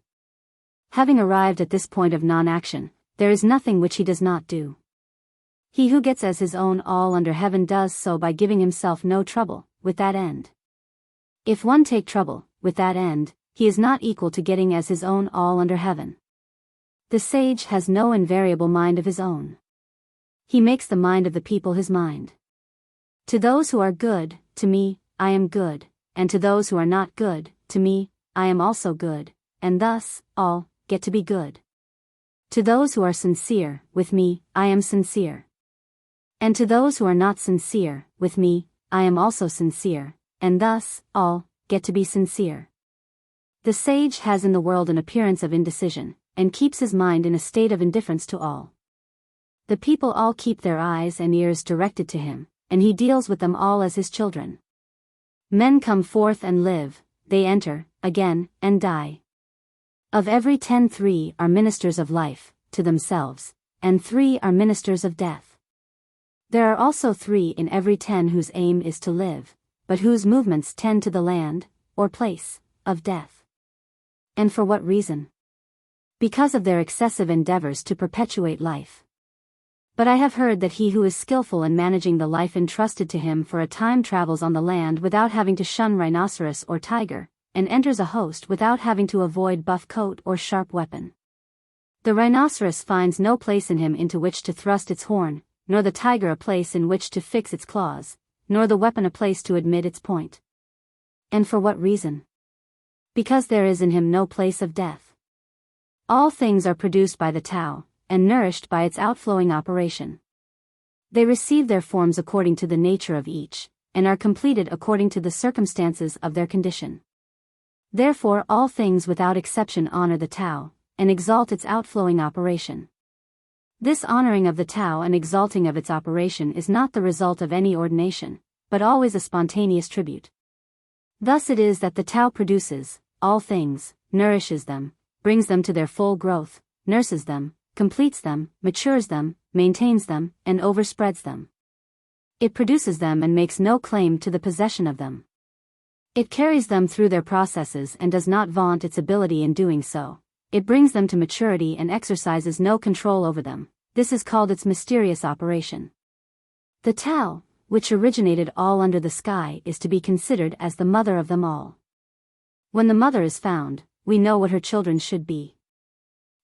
Having arrived at this point of non-action, there is nothing which he does not do. He who gets as his own all under heaven does so by giving himself no trouble, with that end. If one take trouble, with that end, he is not equal to getting as his own all under heaven. The sage has no invariable mind of his own. He makes the mind of the people his mind. To those who are good, to me, I am good, and to those who are not good, to me, I am also good, and thus, all get to be good. To those who are sincere, with me, I am sincere. And to those who are not sincere, with me, I am also sincere, and thus, all get to be sincere. The sage has in the world an appearance of indecision, and keeps his mind in a state of indifference to all. The people all keep their eyes and ears directed to him, and he deals with them all as his children. Men come forth and live, they enter, again, and die. Of every 10, 3 are ministers of life, to themselves, and 3 are ministers of death. There are also 3 in every 10 whose aim is to live, but whose movements tend to the land, or place, of death. And for what reason? Because of their excessive endeavors to perpetuate life. But I have heard that he who is skillful in managing the life entrusted to him for a time travels on the land without having to shun rhinoceros or tiger, and enters a host without having to avoid buff coat or sharp weapon. The rhinoceros finds no place in him into which to thrust its horn, nor the tiger a place in which to fix its claws, nor the weapon a place to admit its point. And for what reason? Because there is in him no place of death. All things are produced by the Tao, and nourished by its outflowing operation. They receive their forms according to the nature of each, and are completed according to the circumstances of their condition. Therefore all things without exception honor the Tao, and exalt its outflowing operation. This honoring of the Tao and exalting of its operation is not the result of any ordination, but always a spontaneous tribute. Thus it is that the Tao produces all things, nourishes them, brings them to their full growth, nurses them, completes them, matures them, maintains them, and overspreads them. It produces them and makes no claim to the possession of them. It carries them through their processes and does not vaunt its ability in doing so. It brings them to maturity and exercises no control over them. This is called its mysterious operation. The Tao, which originated all under the sky, is to be considered as the mother of them all. When the mother is found, we know what her children should be.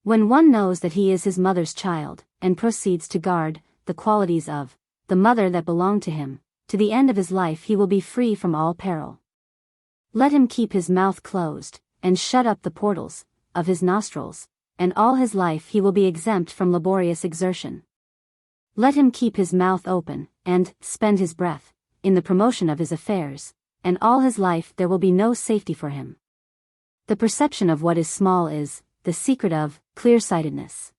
When one knows that he is his mother's child, and proceeds to guard the qualities of the mother that belong to him, to the end of his life he will be free from all peril. Let him keep his mouth closed, and shut up the portals of his nostrils, and all his life he will be exempt from laborious exertion. Let him keep his mouth open, and spend his breath in the promotion of his affairs, and all his life there will be no safety for him. The perception of what is small is the secret of clear-sightedness.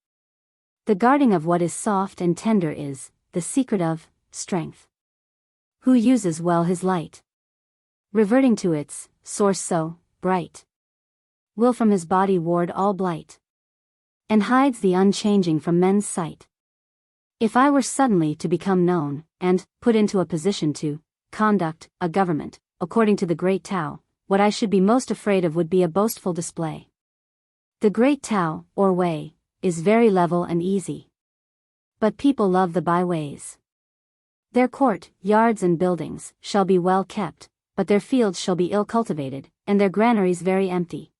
The guarding of what is soft and tender is the secret of strength. Who uses well his light, reverting to its source so bright, will from his body ward all blight, and hides the unchanging from men's sight. If I were suddenly to become known, and put into a position to conduct a government, according to the great Tao, what I should be most afraid of would be a boastful display. The great Tao, or way, is very level and easy. But people love the byways. Their court, yards and buildings, shall be well kept, but their fields shall be ill cultivated, and their granaries very empty.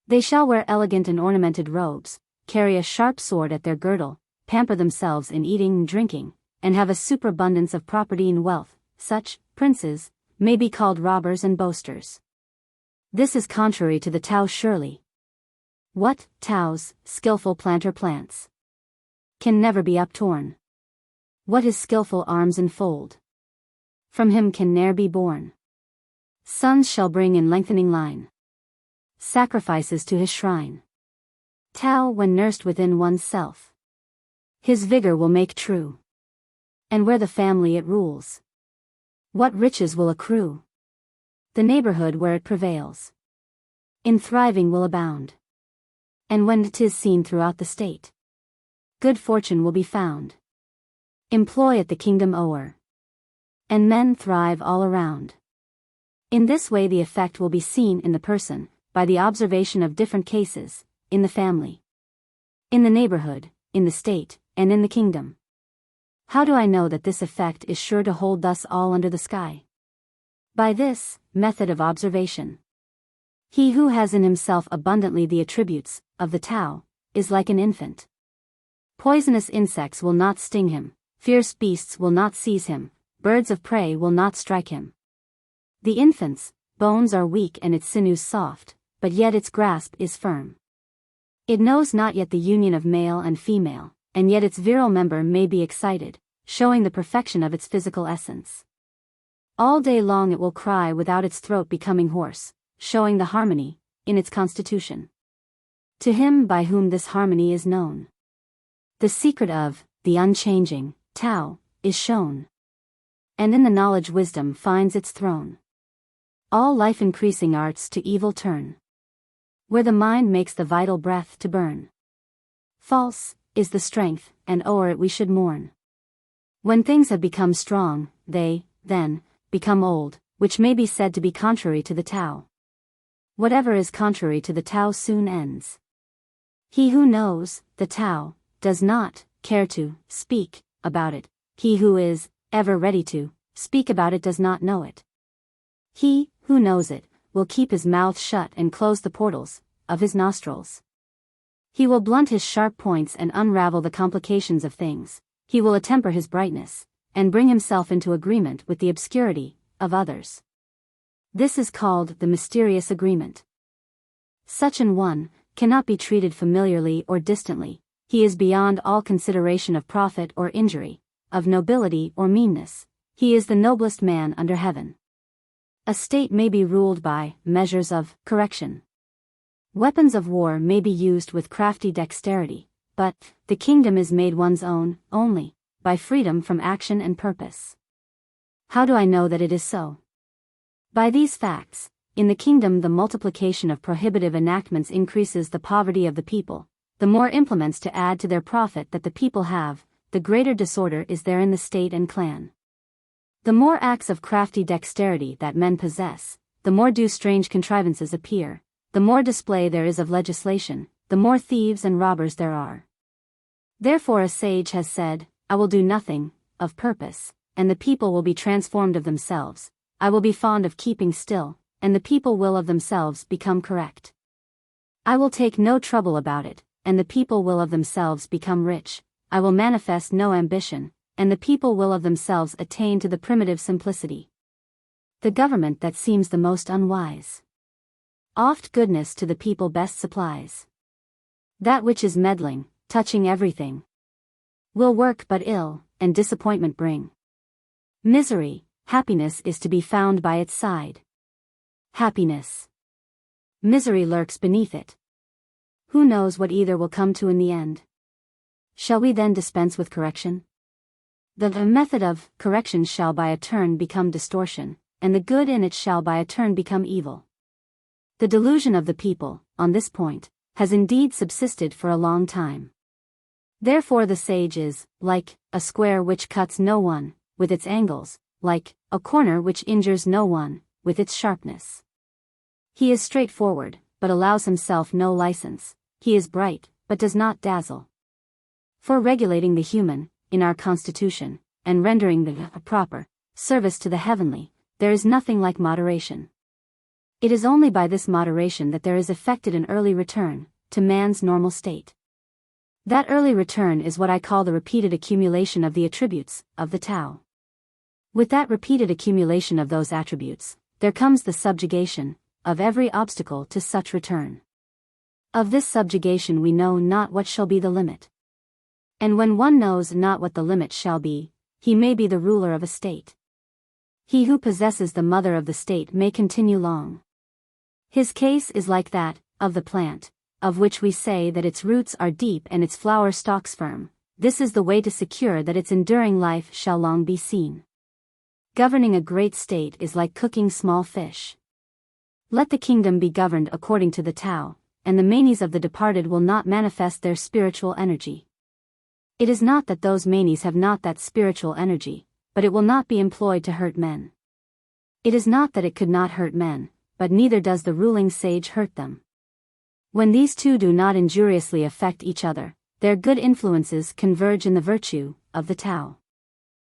They shall wear elegant and ornamented robes, carry a sharp sword at their girdle, pamper themselves in eating and drinking, and have a superabundance of property and wealth. Such princes may be called robbers and boasters. This is contrary to the Tao surely. What Tao's skillful planter plants can never be uptorn. What his skillful arms enfold from him can ne'er be born. Sons shall bring in lengthening line sacrifices to his shrine. Tao when nursed within one's self, his vigor will make true. And where the family it rules, what riches will accrue? The neighborhood where it prevails, in thriving will abound. And when 'tis seen throughout the state, good fortune will be found. Employ at the kingdom o'er, and men thrive all around. In this way the effect will be seen in the person, by the observation of different cases, in the family, in the neighborhood, in the state, and in the kingdom. How do I know that this effect is sure to hold thus all under the sky? By this method of observation. He who has in himself abundantly the attributes of the Tao is like an infant. Poisonous insects will not sting him, fierce beasts will not seize him, birds of prey will not strike him. The infant's bones are weak and its sinews soft, but yet its grasp is firm. It knows not yet the union of male and female, and yet its virile member may be excited, showing the perfection of its physical essence. All day long it will cry without its throat becoming hoarse, showing the harmony in its constitution. To him by whom this harmony is known, the secret of the unchanging Tao is shown, and in the knowledge wisdom finds its throne. All life-increasing arts to evil turn, where the mind makes the vital breath to burn. False is the strength, and o'er it we should mourn. When things have become strong, they, then, become old, which may be said to be contrary to the Tao. Whatever is contrary to the Tao soon ends. He who knows the Tao does not care to speak about it. He who is ever ready to speak about it does not know it. He who knows it will keep his mouth shut and close the portals of his nostrils. He will blunt his sharp points and unravel the complications of things. He will attemper his brightness, and bring himself into agreement with the obscurity of others. This is called the mysterious agreement. Such an one cannot be treated familiarly or distantly. He is beyond all consideration of profit or injury, of nobility or meanness. He is the noblest man under heaven. A state may be ruled by measures of correction. Weapons of war may be used with crafty dexterity, but the kingdom is made one's own only by freedom from action and purpose. How do I know that it is so? By these facts. In the kingdom the multiplication of prohibitive enactments increases the poverty of the people. The more implements to add to their profit that the people have, the greater disorder is there in the state and clan. The more acts of crafty dexterity that men possess, the more do strange contrivances appear. The more display there is of legislation, the more thieves and robbers there are. Therefore a sage has said, I will do nothing of purpose, and the people will be transformed of themselves. I will be fond of keeping still, and the people will of themselves become correct. I will take no trouble about it, and the people will of themselves become rich. I will manifest no ambition, and the people will of themselves attain to the primitive simplicity. The government that seems the most unwise, oft goodness to the people best supplies. That which is meddling, touching everything, will work but ill, and disappointment bring. Misery, happiness is to be found by its side. Happiness. Misery lurks beneath it. Who knows what either will come to in the end? Shall we then dispense with correction? The method of correction shall by a turn become distortion, and the good in it shall by a turn become evil. The delusion of the people, on this point, has indeed subsisted for a long time. Therefore the sage is, like a square which cuts no one, with its angles, like a corner which injures no one, with its sharpness. He is straightforward, but allows himself no license. He is bright, but does not dazzle. For regulating the human, in our constitution, and rendering the proper service to the heavenly, there is nothing like moderation. It is only by this moderation that there is effected an early return to man's normal state. That early return is what I call the repeated accumulation of the attributes of the Tao. With that repeated accumulation of those attributes, there comes the subjugation of every obstacle to such return. Of this subjugation we know not what shall be the limit. And when one knows not what the limit shall be, he may be the ruler of a state. He who possesses the mother of the state may continue long. His case is like that of the plant, of which we say that its roots are deep and its flower stalks firm. This is the way to secure that its enduring life shall long be seen. Governing a great state is like cooking small fish. Let the kingdom be governed according to the Tao, and the manies of the departed will not manifest their spiritual energy. It is not that those manies have not that spiritual energy, but it will not be employed to hurt men. It is not that it could not hurt men, but neither does the ruling sage hurt them. When these two do not injuriously affect each other, their good influences converge in the virtue of the Tao.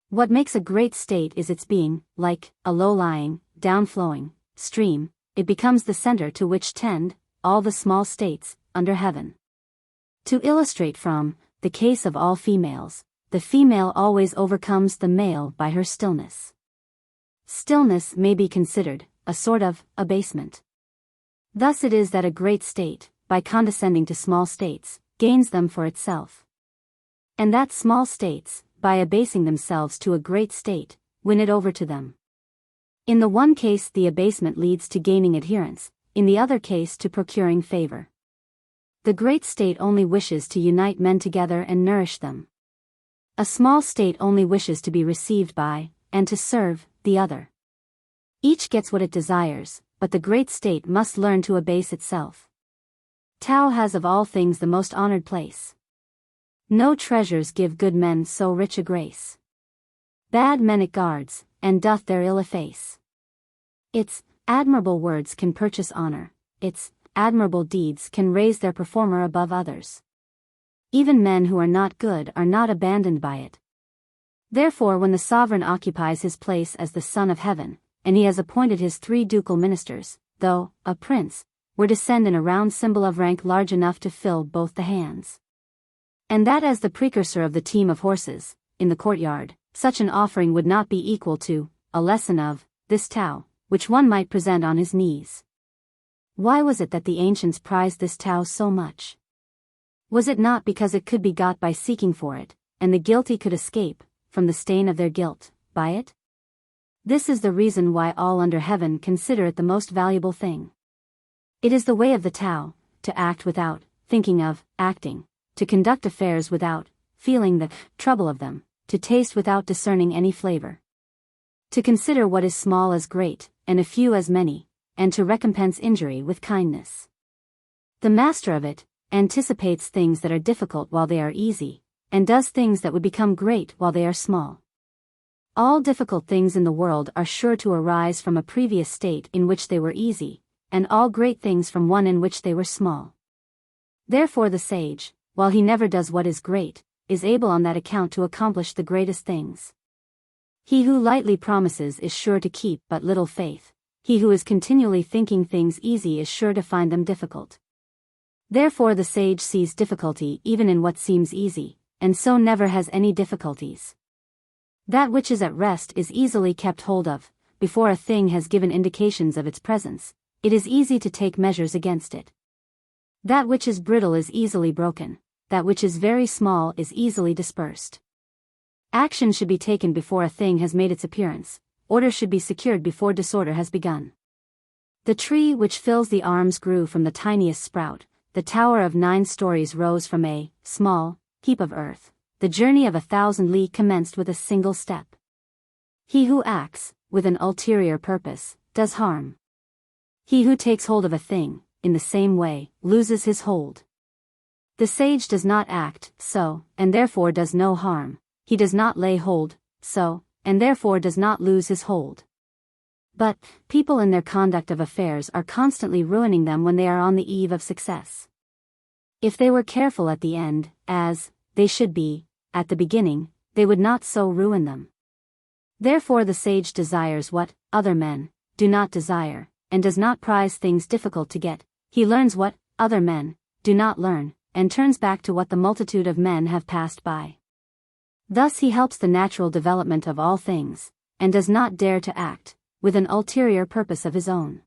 What makes a great state is its being, like a low-lying, down-flowing stream. It becomes the center to which tend all the small states under heaven. To illustrate from the case of all females, the female always overcomes the male by her stillness. Stillness may be considered a sort of abasement. Thus it is that a great state, by condescending to small states, gains them for itself. And that small states, by abasing themselves to a great state, win it over to them. In the one case the abasement leads to gaining adherence, in the other case to procuring favor. The great state only wishes to unite men together and nourish them. A small state only wishes to be received by, and to serve, the other. Each gets what it desires, but the great state must learn to abase itself. Tao has of all things the most honored place. No treasures give good men so rich a grace. Bad men it guards, and doth their ill efface. Its admirable words can purchase honor, its admirable deeds can raise their performer above others. Even men who are not good are not abandoned by it. Therefore when the sovereign occupies his place as the Son of Heaven, and he has appointed his 3 ducal ministers, though a prince were to send in a round symbol of rank large enough to fill both the hands, and that as the precursor of the team of horses, in the courtyard, such an offering would not be equal to a lesson of this Tao, which one might present on his knees. Why was it that the ancients prized this Tao so much? Was it not because it could be got by seeking for it, and the guilty could escape from the stain of their guilt by it? This is the reason why all under heaven consider it the most valuable thing. It is the way of the Tao, to act without thinking of acting, to conduct affairs without feeling the trouble of them, to taste without discerning any flavor, to consider what is small as great, and a few as many, and to recompense injury with kindness. The master of it anticipates things that are difficult while they are easy, and does things that would become great while they are small. All difficult things in the world are sure to arise from a previous state in which they were easy, and all great things from one in which they were small. Therefore the sage, while he never does what is great, is able on that account to accomplish the greatest things. He who lightly promises is sure to keep but little faith. He who is continually thinking things easy is sure to find them difficult. Therefore the sage sees difficulty even in what seems easy, and so never has any difficulties. That which is at rest is easily kept hold of. Before a thing has given indications of its presence, it is easy to take measures against it. That which is brittle is easily broken, that which is very small is easily dispersed. Action should be taken before a thing has made its appearance, order should be secured before disorder has begun. The tree which fills the arms grew from the tiniest sprout, the tower of 9 stories rose from a small heap of earth, the journey of 1,000 li commenced with a single step. He who acts, with an ulterior purpose, does harm. He who takes hold of a thing, in the same way, loses his hold. The sage does not act so, and therefore does no harm. He does not lay hold so, and therefore does not lose his hold. But people in their conduct of affairs are constantly ruining them when they are on the eve of success. If they were careful at the end, as they should be at the beginning, they would not so ruin them. Therefore the sage desires what other men do not desire, and does not prize things difficult to get. He learns what other men do not learn, and turns back to what the multitude of men have passed by. Thus he helps the natural development of all things, and does not dare to act with an ulterior purpose of his own.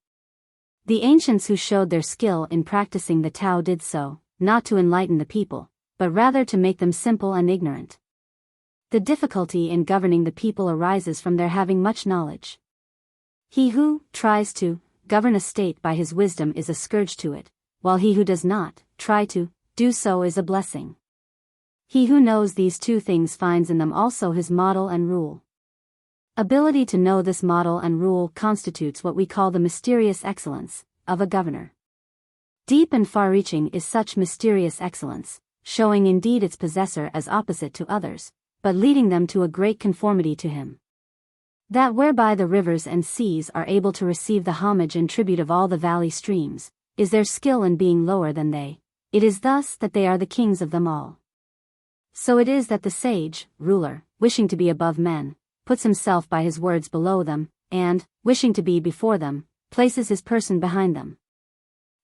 The ancients who showed their skill in practicing the Tao did so, not to enlighten the people, but rather to make them simple and ignorant. The difficulty in governing the people arises from their having much knowledge. He who tries to govern a state by his wisdom is a scourge to it, while he who does not try to do so is a blessing. He who knows these two things finds in them also his model and rule. Ability to know this model and rule constitutes what we call the mysterious excellence of a governor. Deep and far-reaching is such mysterious excellence, showing indeed its possessor as opposite to others, but leading them to a great conformity to him. That whereby the rivers and seas are able to receive the homage and tribute of all the valley streams, is their skill in being lower than they. It is thus that they are the kings of them all. So it is that the sage, ruler, wishing to be above men, puts himself by his words below them, and, wishing to be before them, places his person behind them.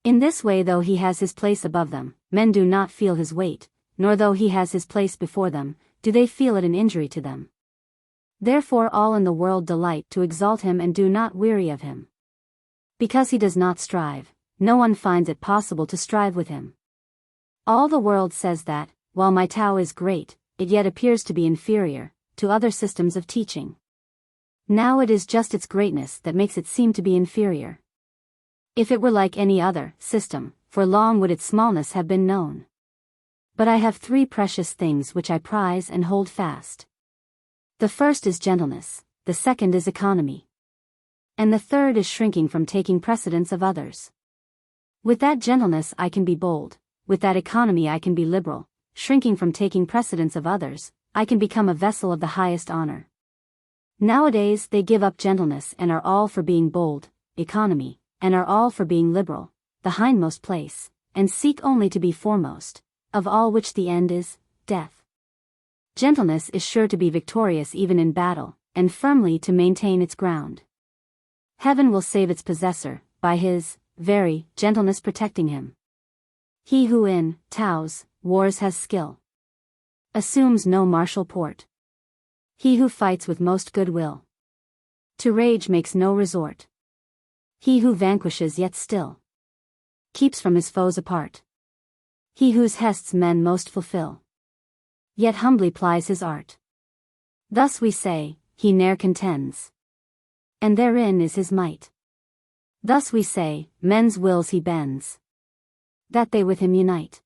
In this way, though he has his place above them, men do not feel his weight, nor though he has his place before them, do they feel it an injury to them. Therefore all in the world delight to exalt him and do not weary of him. Because he does not strive, no one finds it possible to strive with him. All the world says that, while my Tao is great, it yet appears to be inferior to other systems of teaching. Now it is just its greatness that makes it seem to be inferior. If it were like any other system, for long would its smallness have been known. But I have three precious things which I prize and hold fast. The first is gentleness, the second is economy, and the third is shrinking from taking precedence of others. With that gentleness I can be bold, with that economy I can be liberal, shrinking from taking precedence of others, I can become a vessel of the highest honor. Nowadays they give up gentleness and are all for being bold, economy, and are all for being liberal, the hindmost place, and seek only to be foremost, of all which the end is death. Gentleness is sure to be victorious even in battle, and firmly to maintain its ground. Heaven will save its possessor, by his very gentleness protecting him. He who in Tao's wars has skill assumes no martial port. He who fights with most goodwill to rage makes no resort. He who vanquishes yet still keeps from his foes apart. He whose hests men most fulfill yet humbly plies his art. Thus we say, he ne'er contends, and therein is his might. Thus we say, men's wills he bends, that they with him unite.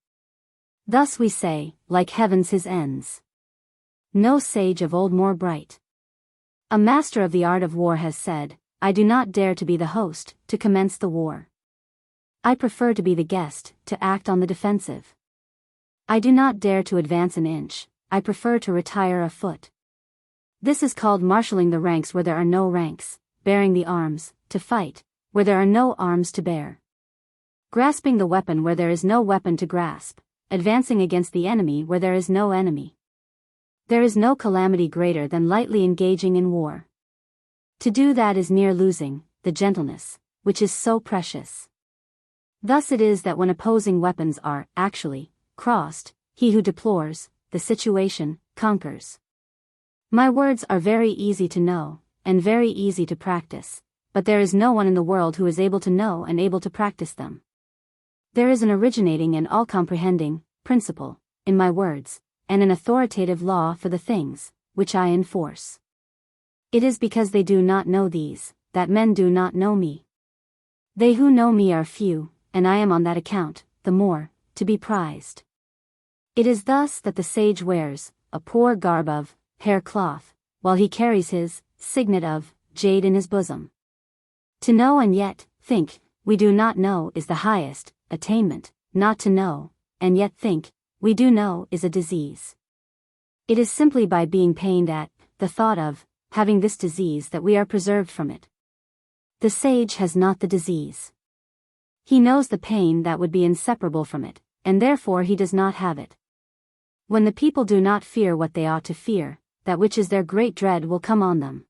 Thus we say, like heaven's his ends. No sage of old more bright. A master of the art of war has said, I do not dare to be the host, to commence the war. I prefer to be the guest, to act on the defensive. I do not dare to advance an inch, I prefer to retire a foot. This is called marshalling the ranks where there are no ranks, bearing the arms, to fight, where there are no arms to bear. Grasping the weapon where there is no weapon to grasp, advancing against the enemy where there is no enemy. There is no calamity greater than lightly engaging in war. To do that is near losing the gentleness, which is so precious. Thus it is that when opposing weapons are, actually, crossed, he who deplores the situation conquers. My words are very easy to know, and very easy to practice, but there is no one in the world who is able to know and able to practice them. There is an originating and all-comprehending principle in my words, and an authoritative law for the things which I enforce. It is because they do not know these, that men do not know me. They who know me are few, and I am on that account the more to be prized. It is thus that the sage wears a poor garb of hair cloth, while he carries his signet of jade in his bosom. To know and yet think we do not know is the highest attainment. Not to know and yet think we do know is a disease. It is simply by being pained at the thought of having this disease that we are preserved from it. The sage has not the disease. He knows the pain that would be inseparable from it, and therefore he does not have it. When the people do not fear what they ought to fear, that which is their great dread will come on them.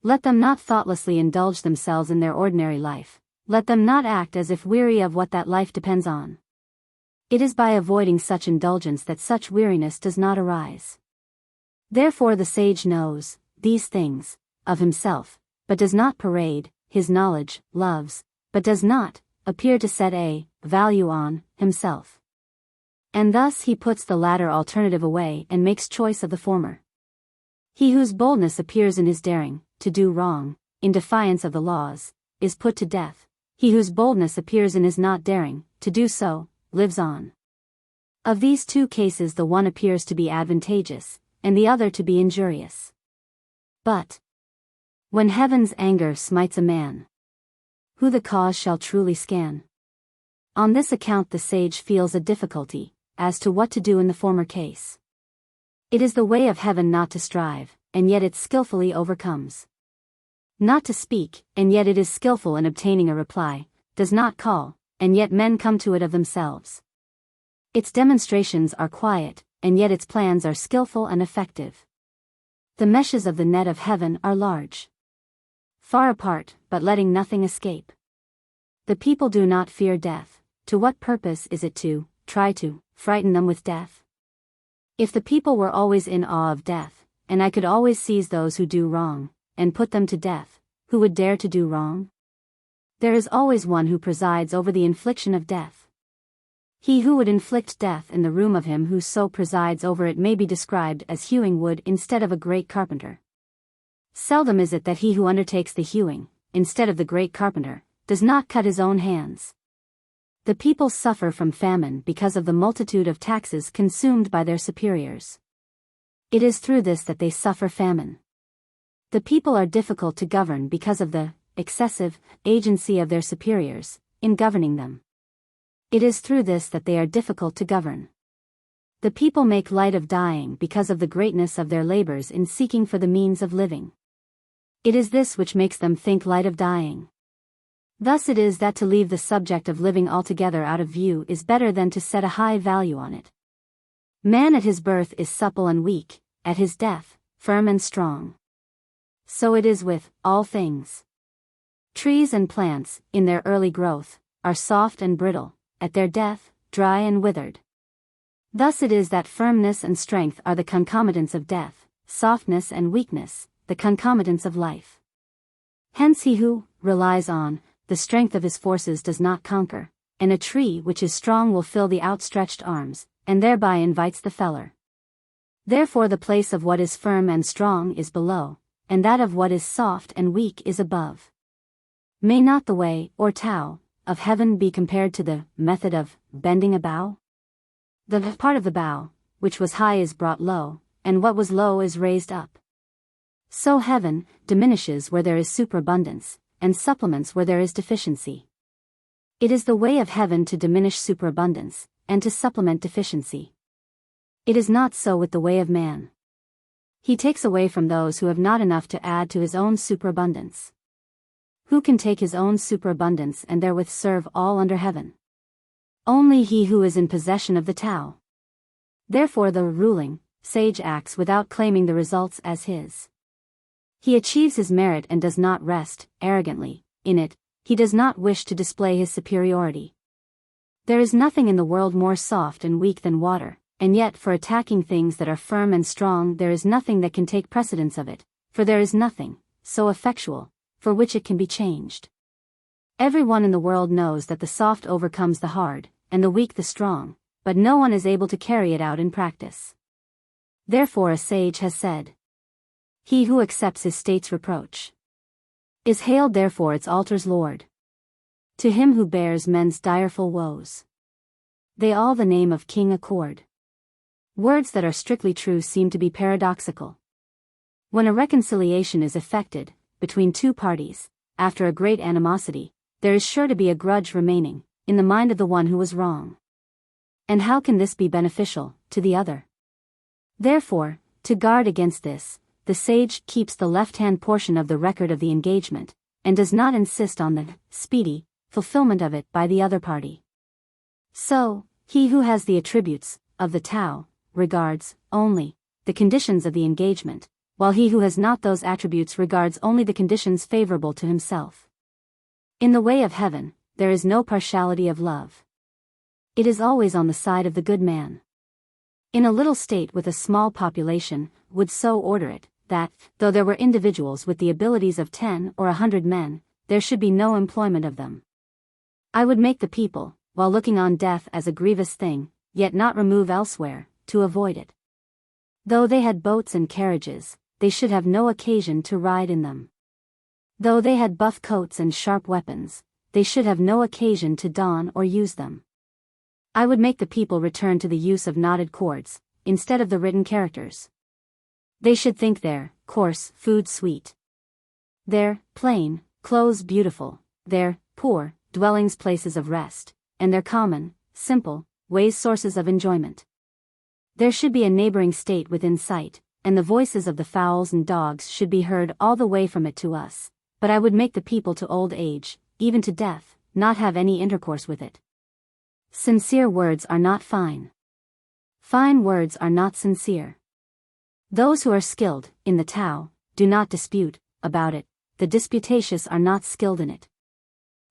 Let them not thoughtlessly indulge themselves in their ordinary life, let them not act as if weary of what that life depends on. It is by avoiding such indulgence that such weariness does not arise. Therefore the sage knows these things of himself, but does not parade his knowledge, loves, but does not appear to set a value on himself. And thus he puts the latter alternative away and makes choice of the former. He whose boldness appears in his daring to do wrong, in defiance of the laws, is put to death. He whose boldness appears in his not daring to do so, lives on. Of these two cases the one appears to be advantageous, and the other to be injurious. But when heaven's anger smites a man, who the cause shall truly scan? On this account the sage feels a difficulty as to what to do in the former case. It is the way of heaven not to strive, and yet it skillfully overcomes. Not to speak, and yet it is skillful in obtaining a reply, does not call, and yet men come to it of themselves. Its demonstrations are quiet, and yet its plans are skillful and effective. The meshes of the net of heaven are large, far apart, but letting nothing escape. The people do not fear death. To what purpose is it to try to frighten them with death? If the people were always in awe of death, and I could always seize those who do wrong, and put them to death, who would dare to do wrong? There is always one who presides over the infliction of death. He who would inflict death in the room of him who so presides over it may be described as hewing wood instead of a great carpenter. Seldom is it that he who undertakes the hewing, instead of the great carpenter, does not cut his own hands. The people suffer from famine because of the multitude of taxes consumed by their superiors. It is through this that they suffer famine. The people are difficult to govern because of the excessive agency of their superiors in governing them. It is through this that they are difficult to govern. The people make light of dying because of the greatness of their labors in seeking for the means of living. It is this which makes them think light of dying. Thus it is that to leave the subject of living altogether out of view is better than to set a high value on it. Man at his birth is supple and weak, at his death, firm and strong. So it is with all things. Trees and plants, in their early growth, are soft and brittle, at their death, dry and withered. Thus it is that firmness and strength are the concomitants of death, softness and weakness, the concomitants of life. Hence he who relies on the strength of his forces does not conquer, and a tree which is strong will fill the outstretched arms, and thereby invites the feller. Therefore the place of what is firm and strong is below, and that of what is soft and weak is above. May not the way, or Tao, of heaven be compared to the method of bending a bow? The part of the bow, which was high is brought low, and what was low is raised up. So heaven diminishes where there is superabundance, and supplements where there is deficiency. It is the way of heaven to diminish superabundance, and to supplement deficiency. It is not so with the way of man. He takes away from those who have not enough to add to his own superabundance. Who can take his own superabundance and therewith serve all under heaven? Only he who is in possession of the Tao. Therefore the ruling sage acts without claiming the results as his. He achieves his merit and does not rest, arrogantly, in it. He does not wish to display his superiority. There is nothing in the world more soft and weak than water, and yet for attacking things that are firm and strong there is nothing that can take precedence of it, for there is nothing so effectual for which it can be changed. Everyone in the world knows that the soft overcomes the hard, and the weak the strong, but no one is able to carry it out in practice. Therefore a sage has said, he who accepts his state's reproach is hailed therefore its altar's lord. To him who bears men's direful woes, they all the name of king accord. Words that are strictly true seem to be paradoxical. When a reconciliation is effected between two parties, after a great animosity, there is sure to be a grudge remaining in the mind of the one who was wrong. And how can this be beneficial to the other? Therefore, to guard against this, the sage keeps the left-hand portion of the record of the engagement, and does not insist on the speedy fulfillment of it by the other party. So, he who has the attributes of the Tao regards only the conditions of the engagement, while he who has not those attributes regards only the conditions favorable to himself. In the way of heaven, there is no partiality of love. It is always on the side of the good man. In a little state with a small population, would so order it, that, though there were individuals with the abilities of 10 or 100 men, there should be no employment of them. I would make the people, while looking on death as a grievous thing, yet not remove elsewhere, to avoid it. Though they had boats and carriages, they should have no occasion to ride in them. Though they had buff coats and sharp weapons, they should have no occasion to don or use them. I would make the people return to the use of knotted cords, instead of the written characters. They should think their coarse food sweet, their plain clothes beautiful, their poor dwellings places of rest, and their common, simple ways sources of enjoyment. There should be a neighboring state within sight, and the voices of the fowls and dogs should be heard all the way from it to us, but I would make the people to old age, even to death, not have any intercourse with it. Sincere words are not fine. Fine words are not sincere. Those who are skilled in the Tao do not dispute about it, the disputatious are not skilled in it.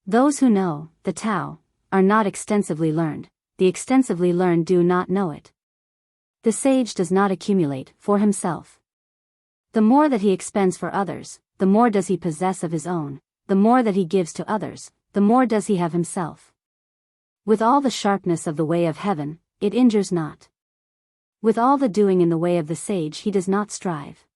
Those who know the Tao are not extensively learned, the extensively learned do not know it. The sage does not accumulate for himself. The more that he expends for others, the more does he possess of his own, the more that he gives to others, the more does he have himself. With all the sharpness of the way of heaven, it injures not. With all the doing in the way of the sage he does not strive.